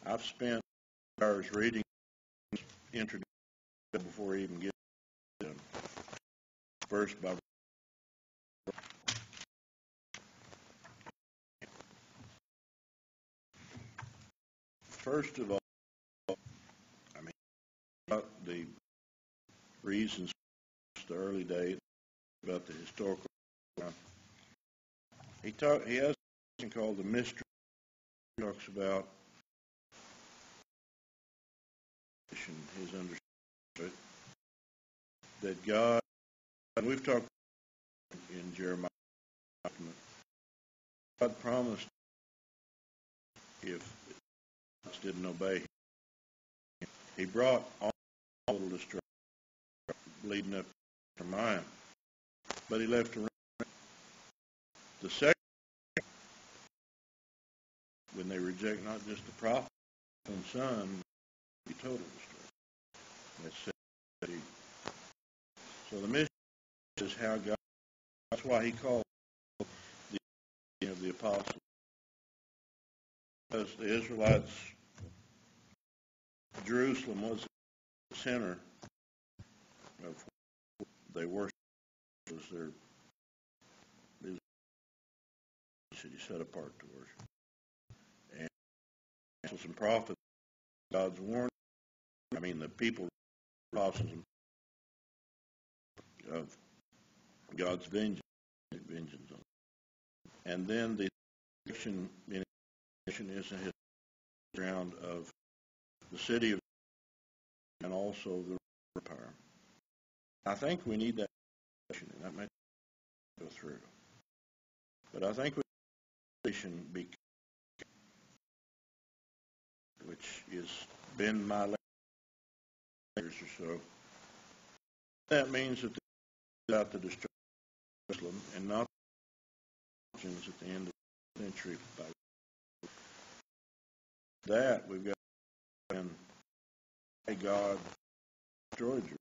I've spent hours reading introduction before I even get to them. First by first of all, I mean, about the reasons, the early days, about the historical. He has something called the mystery. He talks about his understanding that God, and we've talked in Jeremiah, God promised if it didn't obey him, he brought all total destruction leading up to mine, but he left a remnant. The second, when they reject not just the prophet and son, be total destruction. That's it. So the mission is how God. That's why he called the apostles, because the Israelites, Jerusalem was the center of what they worshiped. Was their city set apart to worship. And so some prophets, God's warning. I mean, the people, apostles of God's vengeance on them. And then the section is in his ground of the city of and also the empire. I think we need that section, and that might go through. But I think we be, which has been my years or so. That means that about the destruction of Jerusalem and not the at the end of the century. By that, we've got when God destroyed Jerusalem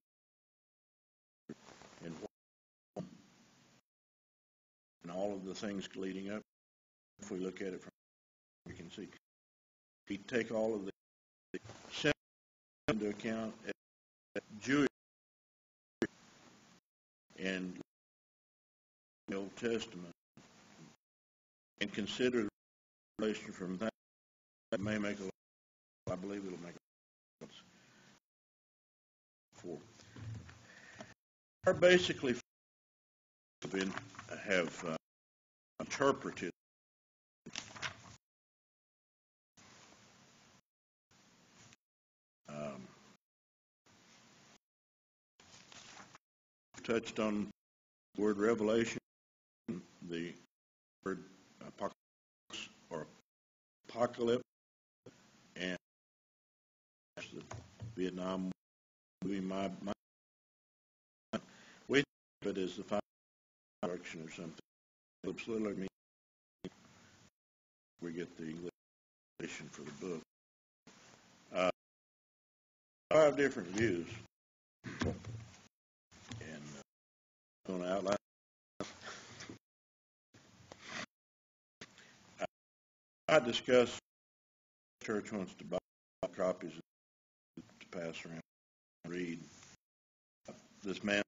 and all of the things leading up. If we look at it from, we can see. We take all of the into account at Jewish and the Old Testament and consider the relation from that. That may make a lot. I believe it'll make a difference. Four. Are basically have interpreted touched on the word revelation, the word apocalypse or apocalypse, and the Vietnam movie. We think of it as the final destruction or something. Apocalypse literally means we get the English edition for the book. 5 different views, and I'm going to outline. I discussed the church wants to buy copies to pass around and read. This man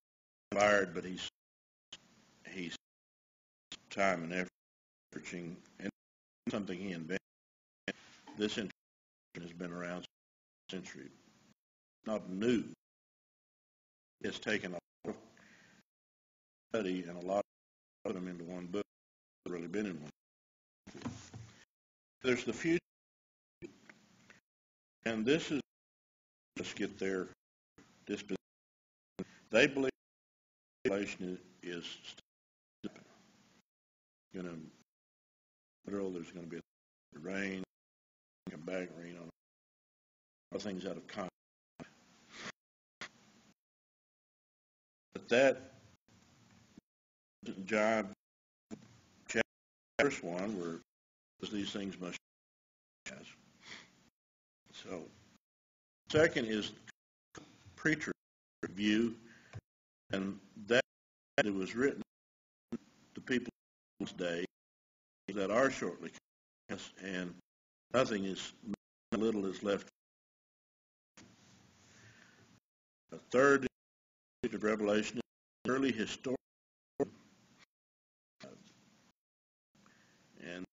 fired, but he's time and effort researching and something he invented. This interpretation has been around for a century. Not new. It's taken a lot of study and a lot of put them into one book. It's really been in one. There's the future, and this is let's get their disposition. They believe inflation is going to drill. There's going to be rain, come back, rain on all things out of context. But that John chapter verse 1, where these things must pass. So, second is preacher view, and that it was written to people in this day that are shortly cast, and nothing is little is left. A third of Revelation is early historical and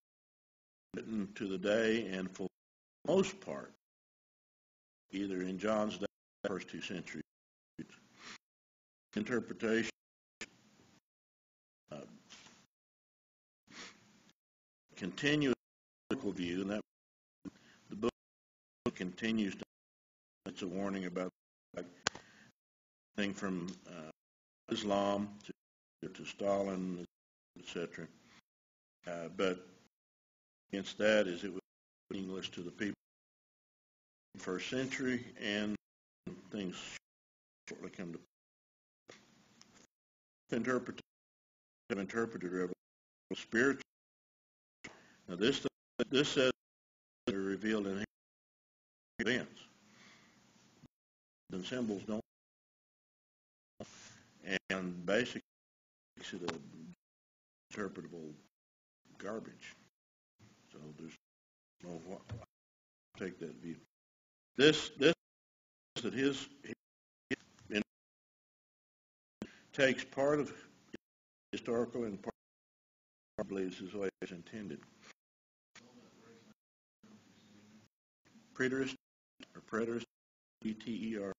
written to the day, and for the most part, either in John's day or the first 2 centuries. Interpretation, continuous view, and that the book continues to. It's a warning about thing from Islam to Stalin, etc. But against that is it was English to the people in the first century, and things shortly come to interpreted revelation spiritual. Now this says they're revealed in events, and symbols don't, and basically makes it a interpretable garbage. So there's no take that view. This that his takes part of historical and part believes his way is intended. Preterist or preterist, P-T-E-R.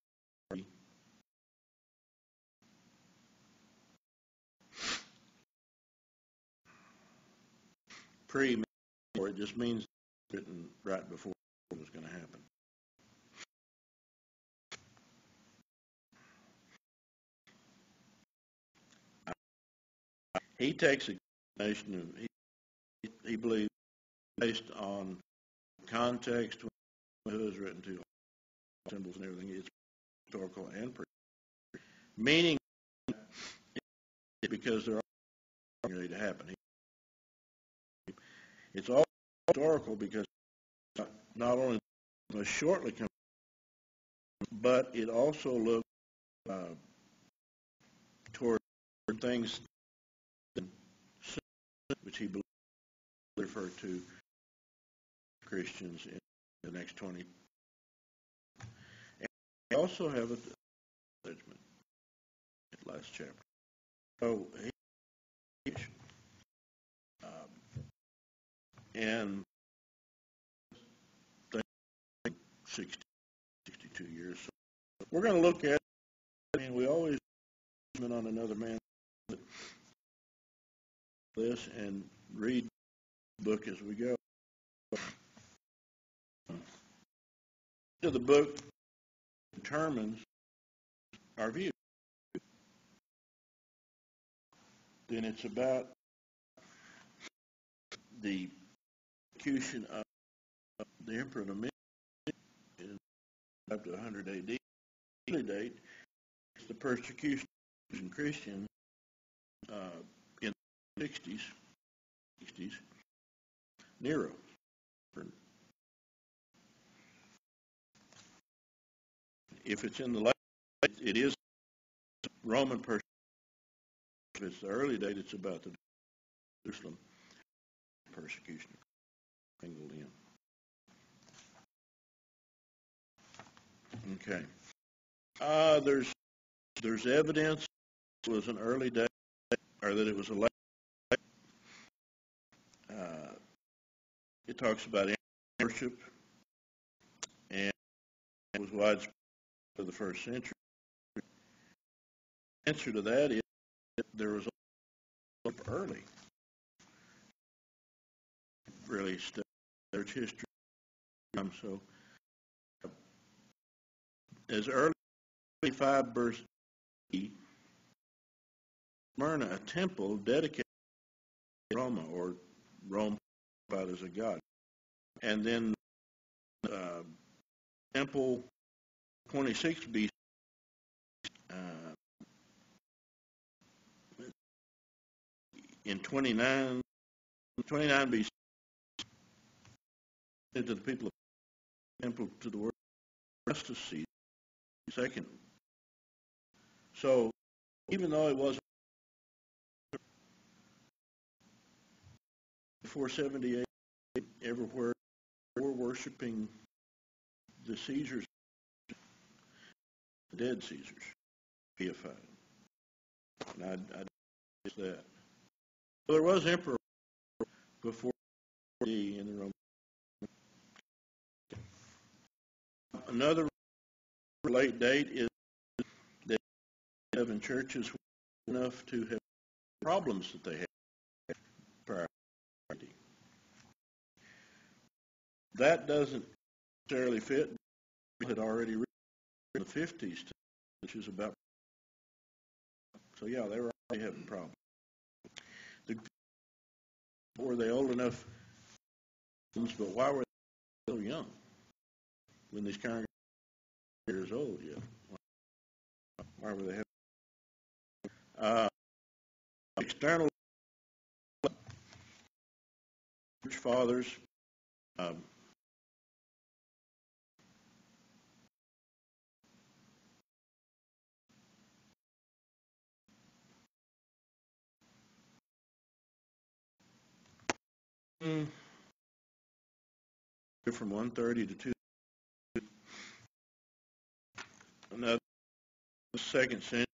Pre, or it just means written right before it was going to happen. He takes a explanation of, he believes based on context, who it was written to, symbols and everything, it's historical and pre. Meaning, because they're all ready to happen. It's all historical because not only must shortly come, but it also looks toward things which he believes refer to Christians in the next 20. And we also have a judgment, last chapter. So and 62 years. So we're going to look at, we always on another man this and read the book as we go. The book determines our view. Then it's about the execution of the Emperor Domitian in up to 100 AD. The date is the persecution of Christians in the 60s. Nero. If it's in the late, it is Roman persecution. If it's the early date, it's about the Jerusalem persecution mingled in. Okay. There's evidence it was an early date, or that it was a late. It talks about worship, and it was widespread for the first century. The answer to that is that there was early. Really study church history. So as early as 5 verse E, Smyrna, a temple dedicated to Roma, or Rome as a god. And then temple 26 BC, in 29 BC, to the people of the temple to the word Augustus Caesar second. So even though it wasn't before 78, everywhere we're worshiping the Caesars, the dead Caesars, deified. And I guess that. Well, there was emperor before in the Roman. Another late date is that in churches enough to have problems that they had prior to. That doesn't necessarily fit. We had already written in the 50s, which is about. So yeah, they were already having problems. Were they old enough? But why were they so young when these congregations were years old yet? Why were they having? External church fathers. From 130 to 2. Another second century.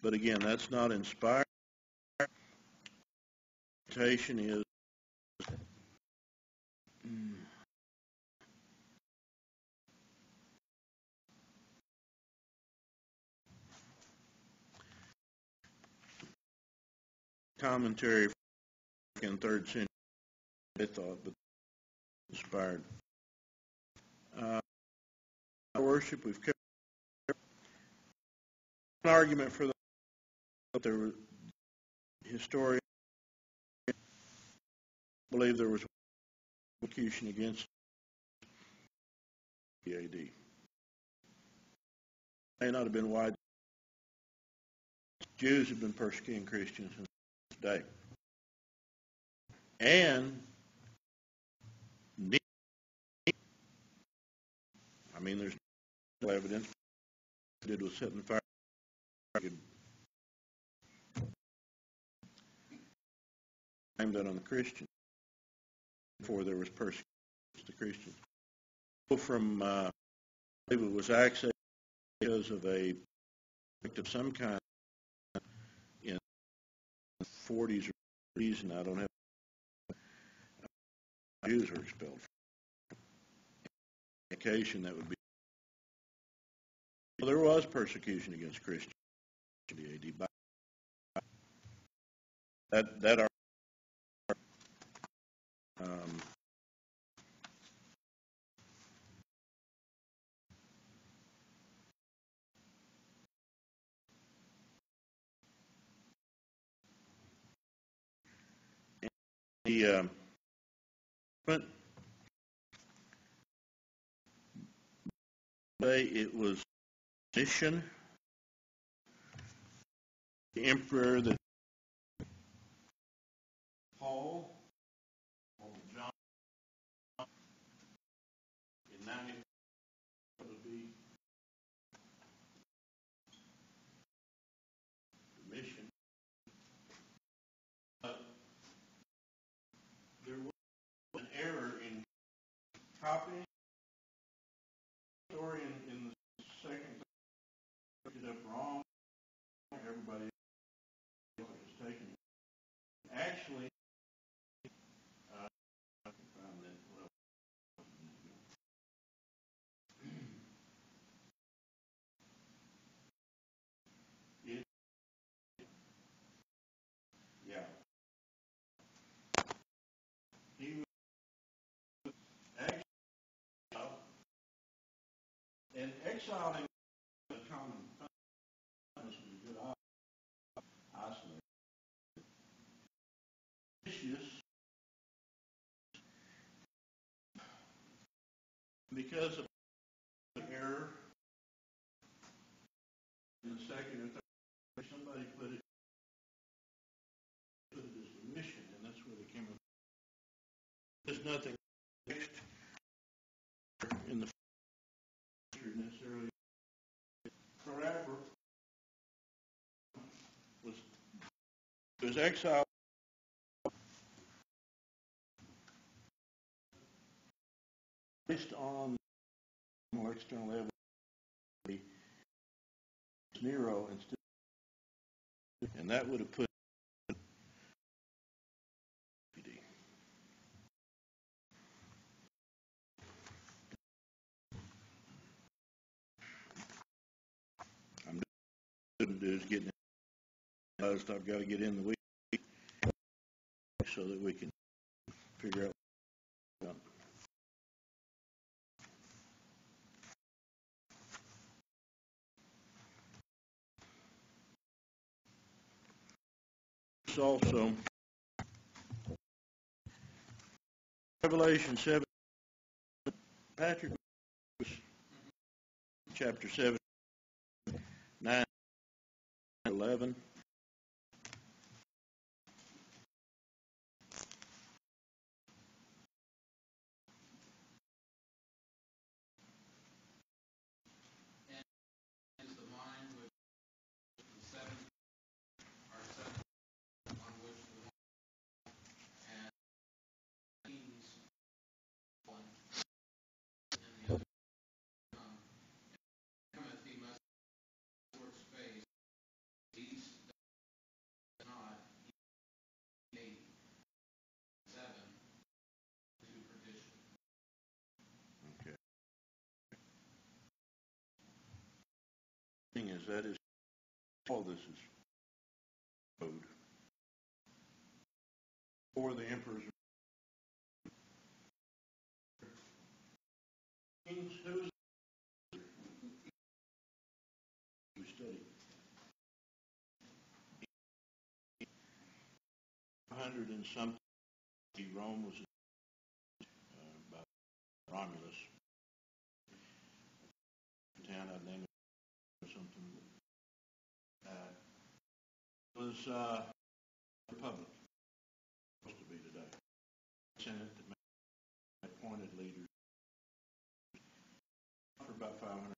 But again, that's not inspired. Interpretation is commentary in 3rd century, they thought, but inspired. Worship, we've kept an argument for that. There were historians believe there was persecution against the AD. May not have been wide. Jews have been persecuting Christians since this day. And I mean, there's no evidence. What it did was set in fire. Blamed that on the Christians before there was persecution against the Christians. From I believe it was access because of a of some kind in the 40s or 50s, and I don't have Jews were expelled. Occasion that would be. Well, there was persecution against Christians in the AD. That are. But it was mission. The emperor that Paul John in 90 would be the mission. There was an error in copying the story in the second. Picked it up wrong. Everybody else was taken. Actually, I can find that. Well, it, yeah. He was exiled, and exiling a common punishment is a good isolation. Because of an error in the second or third, somebody put it as the mission, and that's where they came up. There's nothing fixed in the future necessarily. Forever was exiled based on external evidence, Nero instead, and that would have put I'm doing is getting I've got to get in the week so that we can figure out. Also, Revelation 7, Patrick, chapter 7, 9, 11. Okay. Thing is, that is all this is code for the emperor's kings. Who's we studied 100 and something. Rome was by Romulus. Town I'd name it or something. Was Republic supposed to be today? Senate that appointed leaders for about 500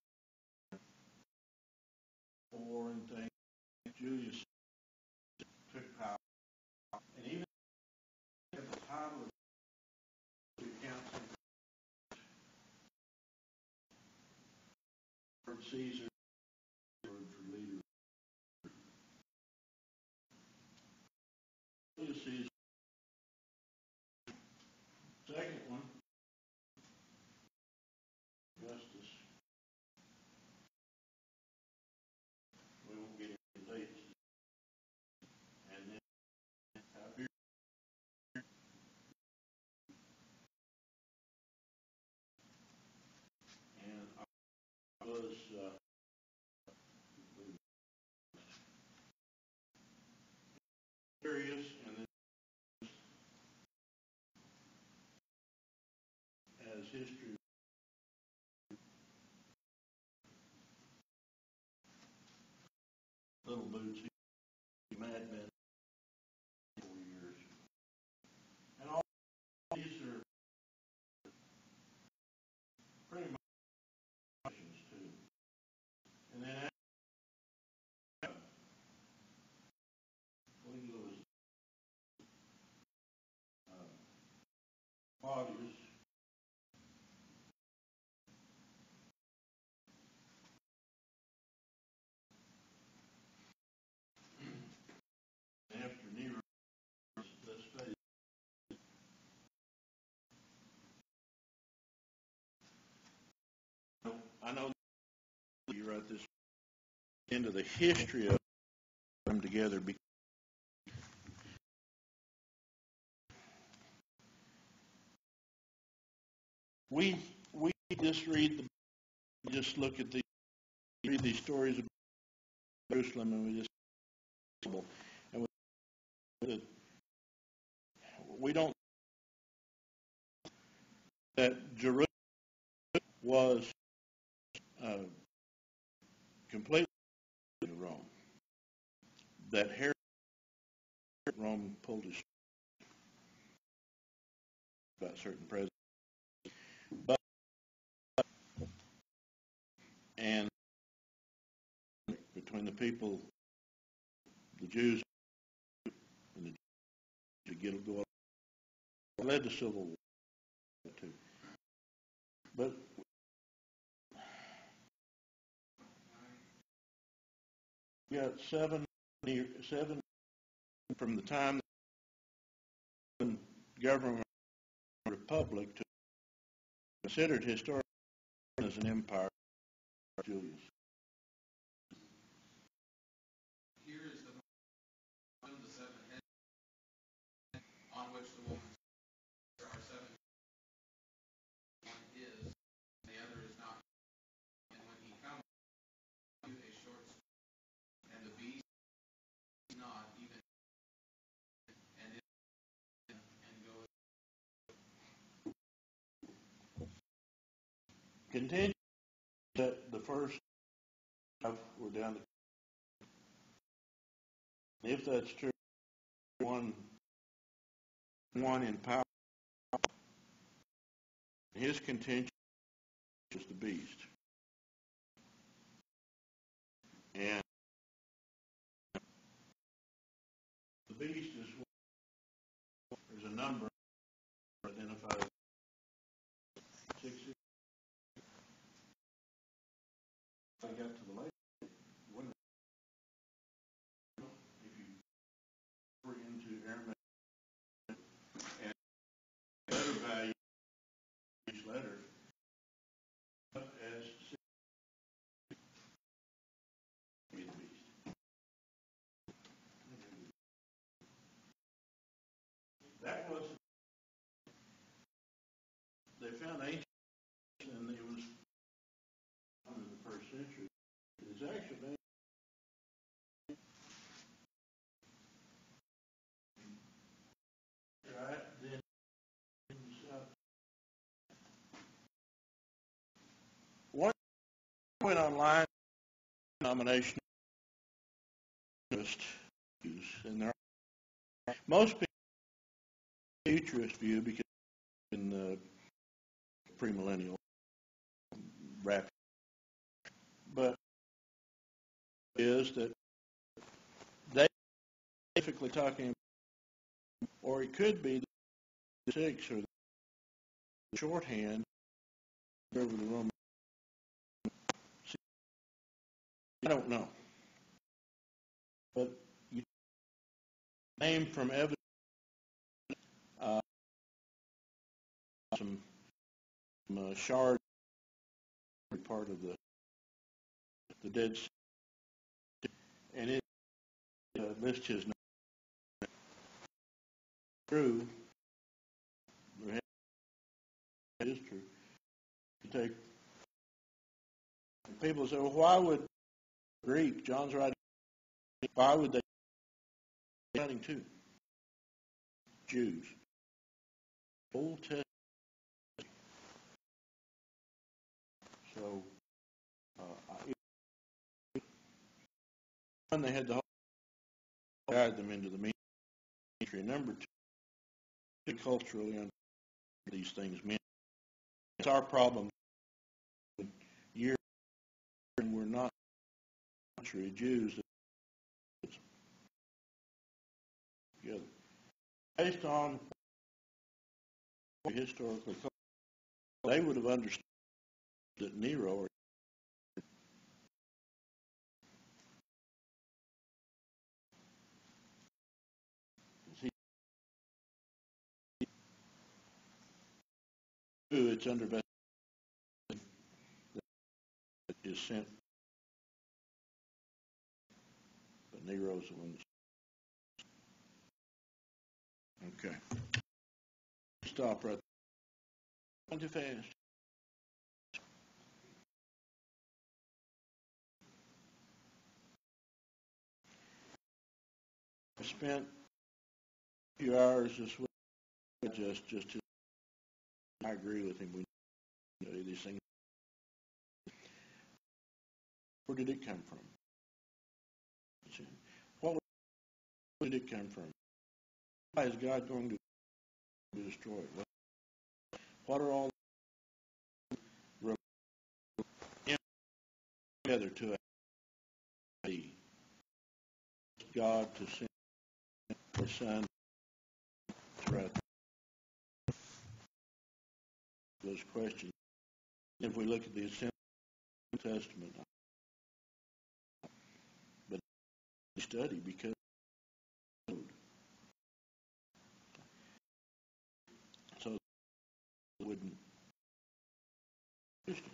war and things. Julius took power, and even at the title of the council, Caesar, word for leader. Julius Caesar. Second one, Augustus. We won't get into dates. And then Tiberius. And I was curious, and then as history little boots, he madman 4 years. And all these are pretty much too. And then Caligula Claudius. After Nero, let's face it, I know you wrote this into the history of them together. We just just look at read these stories of Jerusalem, and we don't that Jerusalem was completely to Rome. That Herod Rome pulled his about certain presidents, but and between the people, the Jews and the Gilgal led to civil war too. But we got seven from the time the government republic to considered historically as an empire. Julius. Here is the seven heads on which the woman. There are seven. One is, the other is not. And when he comes, a short, and the beast is not even, and it and goes. Continue that the first we're down to. If that's true, one in power, his contention is the beast. And the beast is, there's a number identified 60. I got to the late. If you were into Aramaic and letter value, each letter as be the beast. That was, they found ancient, and it was in the first century. It's actually right then. One went online, denomination and there are, most people futurist view because in the premillennial rapture, but is that they specifically talking, or it could be the six or the shorthand over the Roman. I don't know, but you name from evidence some shards part of the Dead Sea, and it lists his name. True, it is true. You take people say, well, why would Greek? John's writing. Why would they be writing to Jews? Old Testament. So, one, they had to guide them into the ministry. Number two, culturally understand these things mean. It's our problem. Years and we're not country Jews together. Based on historically, they would have understood that Nero it's under investigation that is sent, but Nero's the one. Okay. Stop right there. Too fast. I spent a few hours this week just to, I agree with him. We know these things. Where did it come from? Where did it come from? Why is God going to destroy it? What are all together to be God to send His Son to write those questions? If we look at the Assembly Testament, but study because so it wouldn't Christians.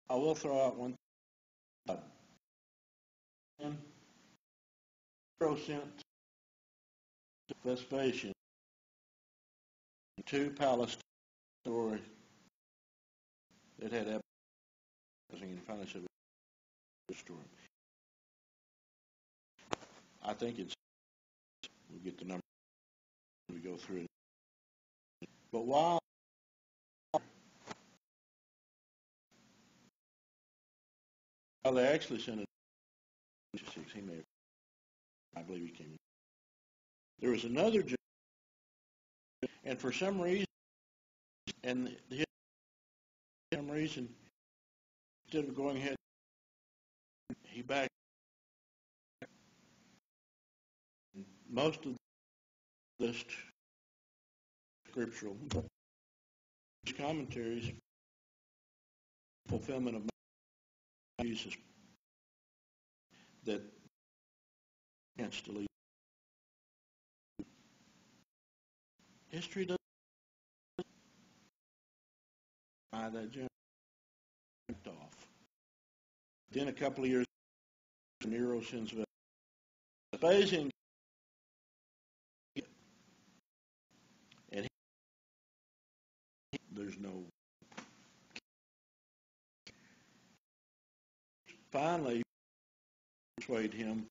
I will throw out one thought. Nero sent Vespasian to Palestine story that had episodes and finally said story. I think we'll get the number when we go through it. But while they actually sent it, he may have, I believe he came in. There was another judge, and for some reason, instead of going ahead, he backed. Most of the list scriptural commentaries, fulfillment of Jesus, that chance to leave. History doesn't buy that jump off. Then a couple of years, Nero sends Vespasian, and there's no. Finally, persuade him,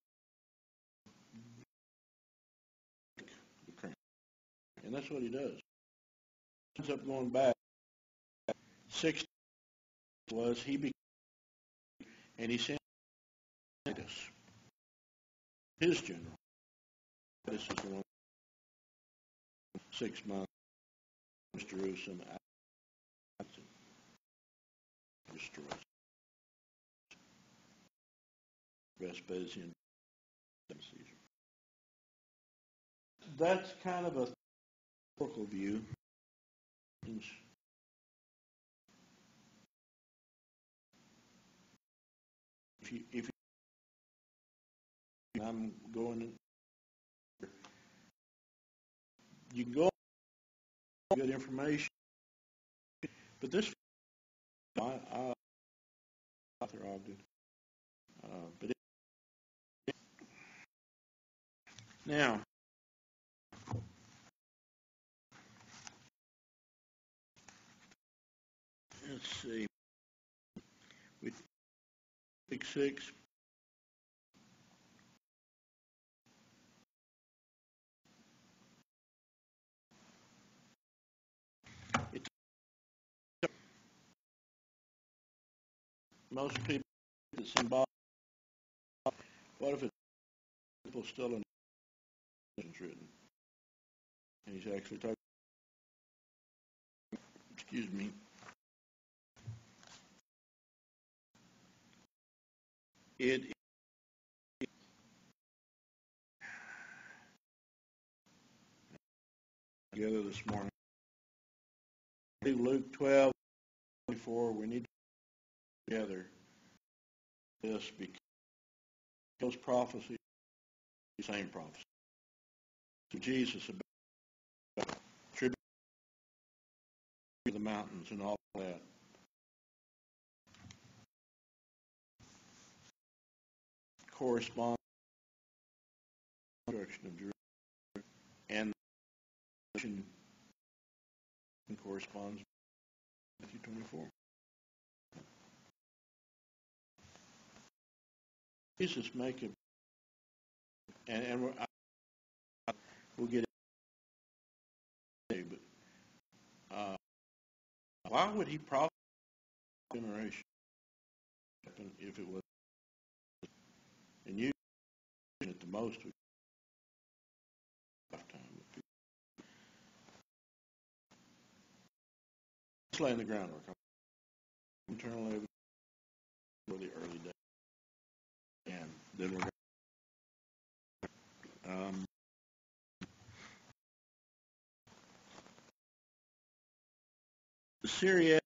and that's what he does. Ends up going back. 6 was he became, and he sent Titus, his general. This is the one 6 months Jerusalem destroys Vespasian. That's kind of a historical view. If I'm going, you can go good information, but this author Ogden, but now let's see, we 6. Most people that symbolic. What if it's people still in written? And he's actually talking. Excuse me. It together this morning. Luke 12:24. We need to together this because those prophecies, the same prophecy. To Jesus about tribute to the mountains and all that. Corresponds to the destruction of Jerusalem, and corresponds to Matthew 24. Jesus make it, and we'll get it, but why would he prophesy generation if it was, and you at the most lifetime? Let's lay in the groundwork. Internal evidence for the early days, and then we're Syriac,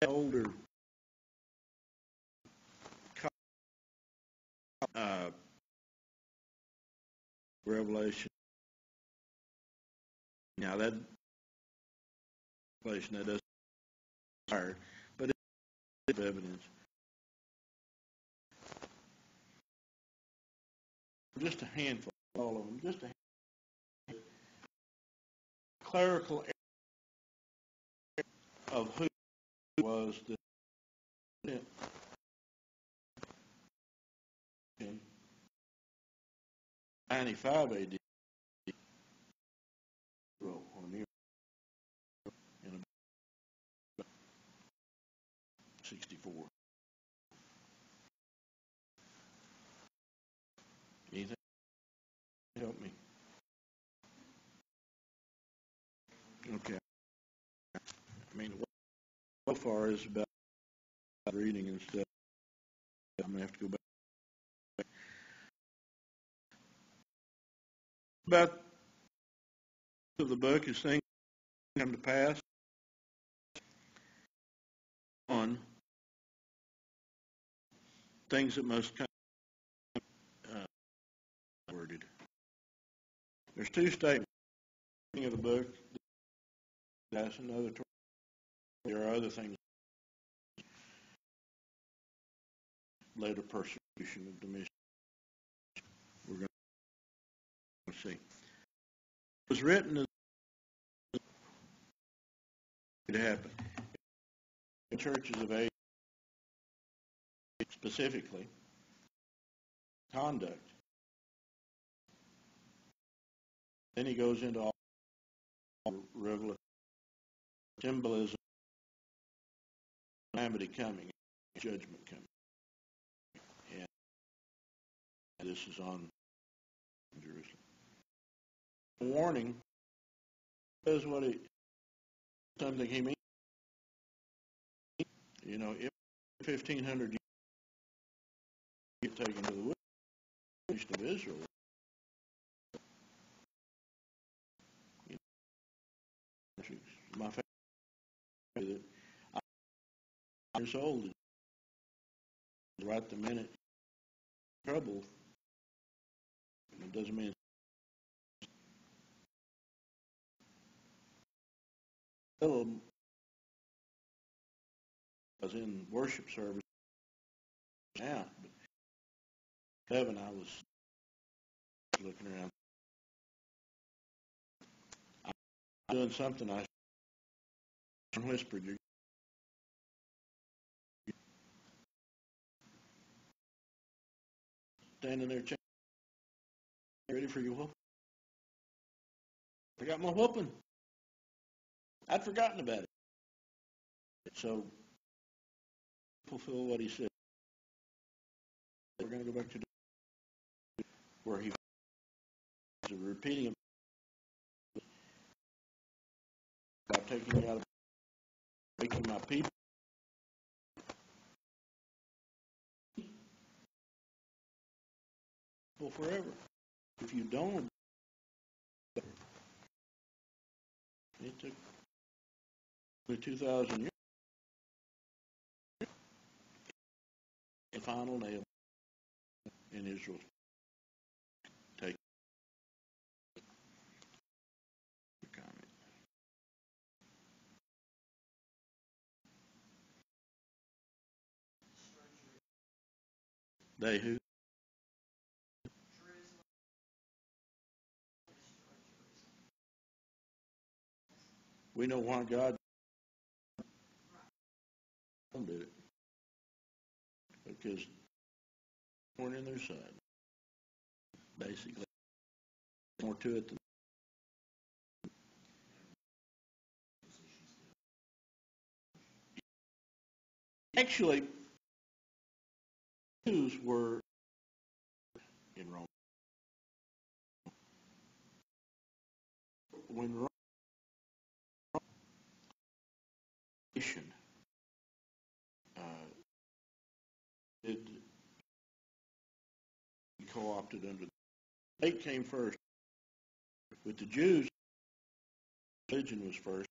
older Revelation. Now that Revelation that doesn't matter, but it's evidence. Just a handful, all of them. Just a handful. Clerical error of who was the in 95 AD. Or near in 64. Anything help me? Okay. I mean, so far is about reading and stuff. I'm gonna have to go back. About the book is things come to pass on things that must come worded. There's two statements of the book. That's another. There are other things. Later persecution of Domitian. We're going to see. It was written as it happened. In churches of age, specifically, conduct. Then he goes into all revelation, symbolism, calamity coming, judgment coming. And this is on Jerusalem. A warning is what it something he means. You know, if 1,500 years get taken to the wilderness of Israel, you know, my family that I'm years old, right the minute trouble, it doesn't mean I was in worship service now, but 7 I was looking around. I was doing something I whispered, "You're standing there ready for your whoop." I got my whooping. I'd forgotten about it. So fulfill what he said. We're going to go back to where he was repeating of about taking you out of making my people forever. If you don't, it took 2,000 years. The final nail in Israel. Take the comment. They who? We know why God did it. Because we're in their side. Basically. More to it than actually Jews were in Rome. When Rome it co-opted under the state came first. With the Jews, religion was first.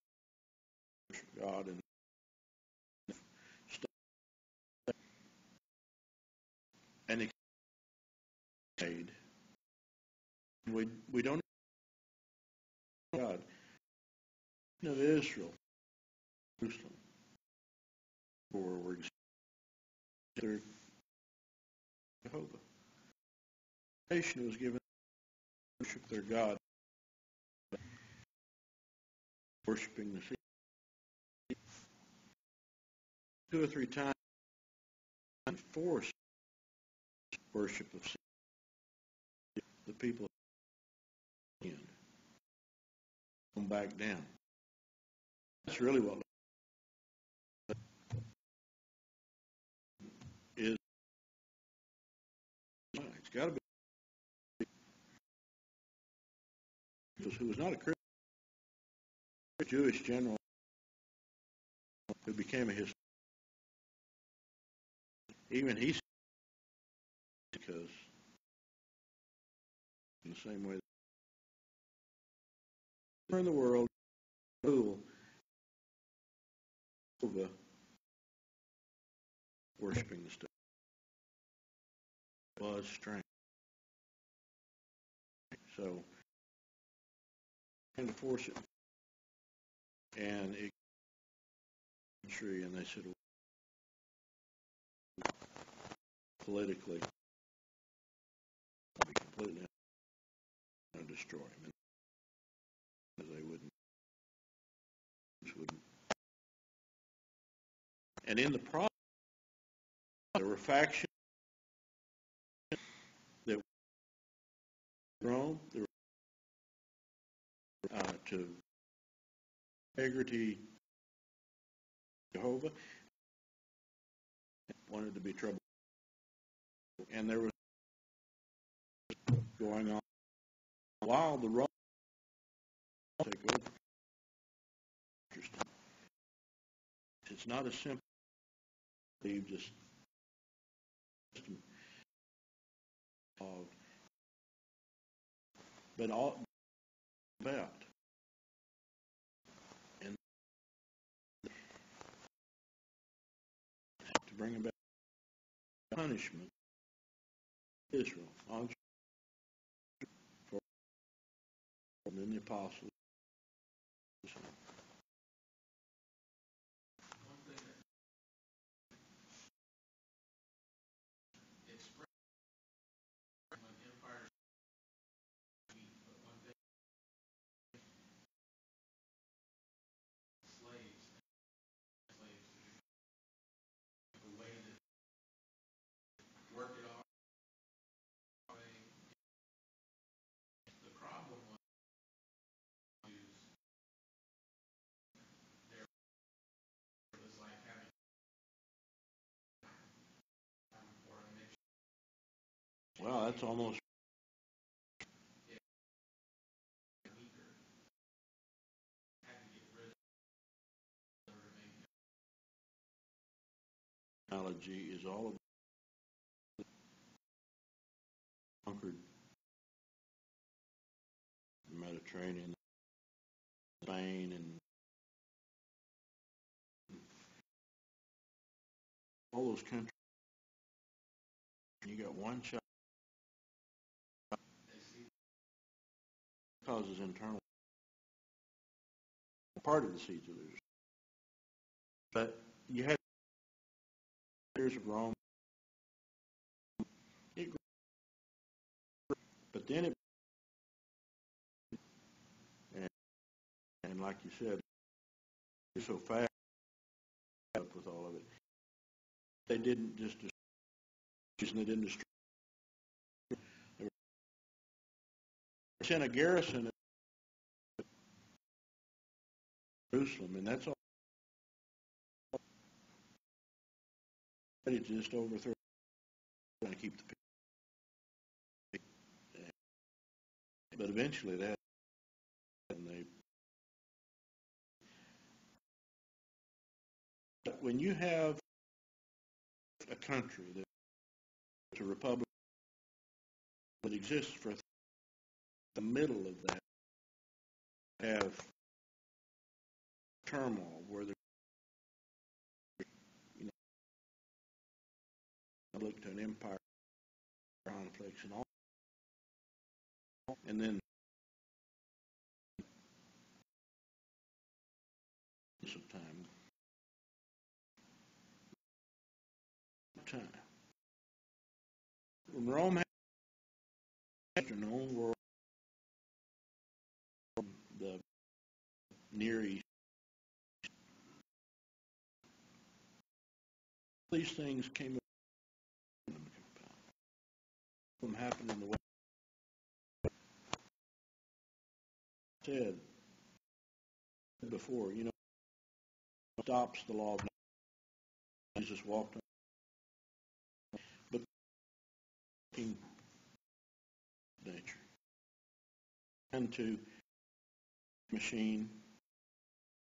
worship God and and made. We don't know God of Israel, Jerusalem, or were considered Jehovah. The nation was given to worship their God, worshiping the sea. 2 or 3 times enforced worship of sea. The people come back down. That's really what is. It's got to be who was not a Christian, Jewish general who became a historian. Even he said, because in the same way in the world rule over worshiping the state was strange. So trying to force it, and it and they said politically be completely destroy him. They wouldn't. And in the process, there were factions that Rome, there were to integrity, Jehovah wanted to be trouble, and there was going on while the Romans take over. Interesting. It's not as simple as leave just of, but all about and to bring about punishment Israel on for then the apostles. One thing that expressed when empires meet, but one thing slaves the way that work it off. The problem was there was like having for a mixture. Wow, that's almost Weaker. Had to get rid of analogy is all about conquered the Mediterranean, Spain, and all those countries. You got one shot causes internal part of the siege of Jerusalem. But you had years of Rome, but then it and like you said, it's so fast up with all of it. They didn't just destroy, they didn't destroy. They sent a garrison to Jerusalem, and that's all. Ready to just overthrow and keep the people. But eventually that, and when you have a country that's a republic that exists for the middle of that, have turmoil, where there's, you know, look to an empire conflicts and all, and then some time. When Rome had a known world, the Near East, these things came from happened in the way said before, you know, stops the law of nature. Jesus walked on, but nature and to machine,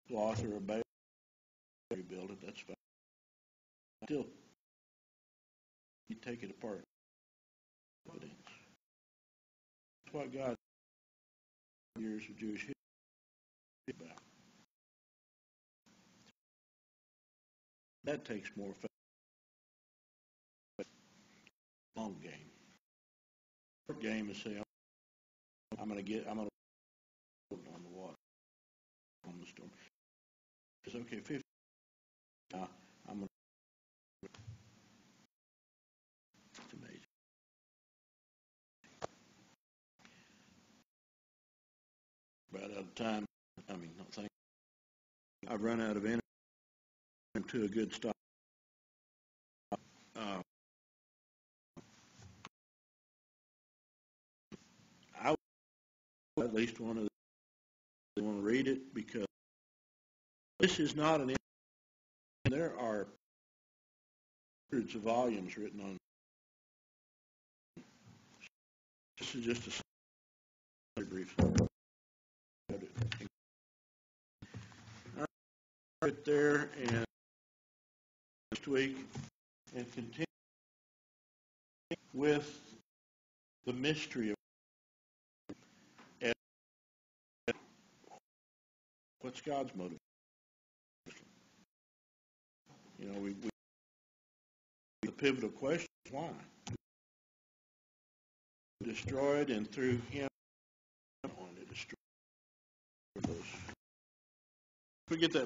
cloth or a baby, rebuild it. That's fine. Still, you take it apart. Evidence. That's what God years of Jewish history about. That takes more faith. Long game. Short game is say, I'm going to on the water, on the storm. It's okay, 50. I'm going to. It's amazing. About out of time. I mean, not thank. I've run out of energy to a good stop. I at least want to read it because this is not an. There are hundreds of volumes written on. This is just a brief. Right there, and next week, and continue with the mystery of what's God's motive. You know, the pivotal question is why. Destroyed, and through Him, on to destroy those. Forget that.